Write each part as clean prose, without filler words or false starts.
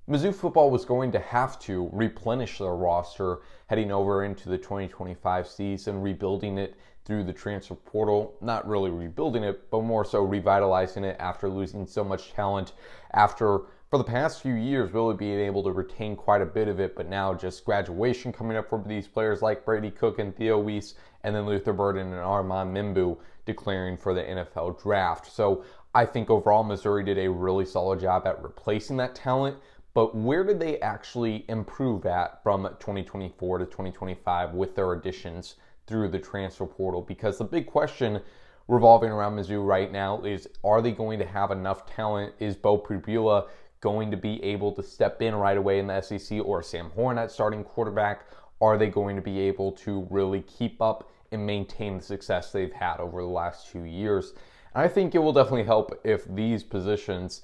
Mizzou football was going to have to replenish their roster heading over into the 2025 season, rebuilding it through the transfer portal. Not really rebuilding it, but more so revitalizing it after losing so much talent after, for the past few years, really being able to retain quite a bit of it, but now just graduation coming up for these players like Brady Cook and Theo Weiss, and then Luther Burden and Armand Mimbu declaring for the NFL draft. So I think overall Missouri did a really solid job at replacing that talent. But where did they actually improve at from 2024 to 2025 with their additions through the transfer portal? Because the big question revolving around Mizzou right now is, are they going to have enough talent? Is Bo Pribula going to be able to step in right away in the SEC, or Sam Horn at starting quarterback? Are they going to be able to really keep up and maintain the success they've had over the last 2 years? And I think it will definitely help if these positions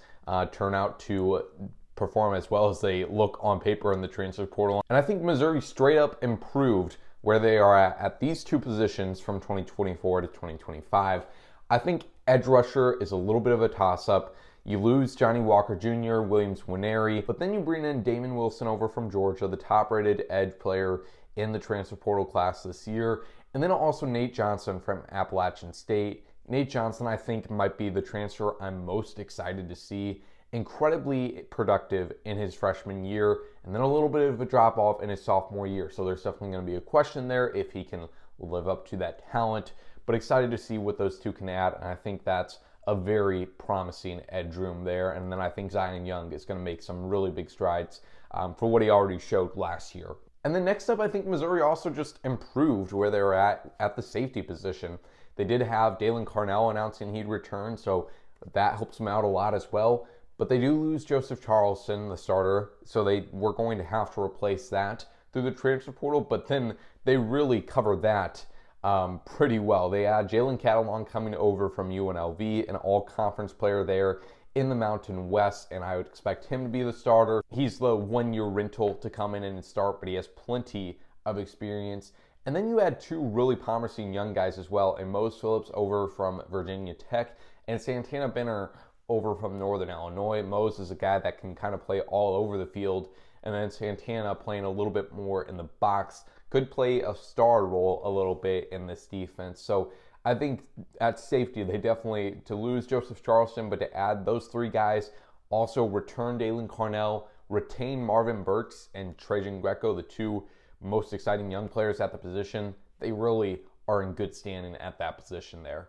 turn out to perform as well as they look on paper in the transfer portal. And I think Missouri straight up improved where they are at these two positions from 2024 to 2025. I think edge rusher is a little bit of a toss-up. You lose Johnny Walker Jr., Williams Nwaneri, but then you bring in Damon Wilson over from Georgia, the top-rated edge player in the transfer portal class this year, and then also Nate Johnson from Appalachian State. Nate Johnson, I think, might be the transfer I'm most excited to see. Incredibly productive in his freshman year, and then a little bit of a drop off in his sophomore year. So there's definitely going to be a question there if he can live up to that talent. But excited to see what those two can add, and I think that's a very promising edge room there. And then I think Zion Young is going to make some really big strides for what he already showed last year. And then next up, I think Missouri also just improved where they were at the safety position. They did have Dalen Carnell announcing he'd return, so that helps them out a lot as well. But they do lose Joseph Charleston, the starter, so they were going to have to replace that through the transfer portal. But then they really cover that pretty well. They had Jalen Catalon coming over from UNLV, an all-conference player there in the Mountain West, and I would expect him to be the starter. He's the one-year rental to come in and start, but he has plenty of experience. And then you had two really promising young guys as well, and Mose Phillips over from Virginia Tech, and Santana Benner over from Northern Illinois. Mose is a guy that can kind of play all over the field, and then Santana playing a little bit more in the box, could play a star role a little bit in this defense. So I think at safety, they definitely, to lose Joseph Charleston, but to add those three guys, also return Dalen Carnell, retain Marvin Burks and Trajan Greco, the two most exciting young players at the position. They really are in good standing at that position there.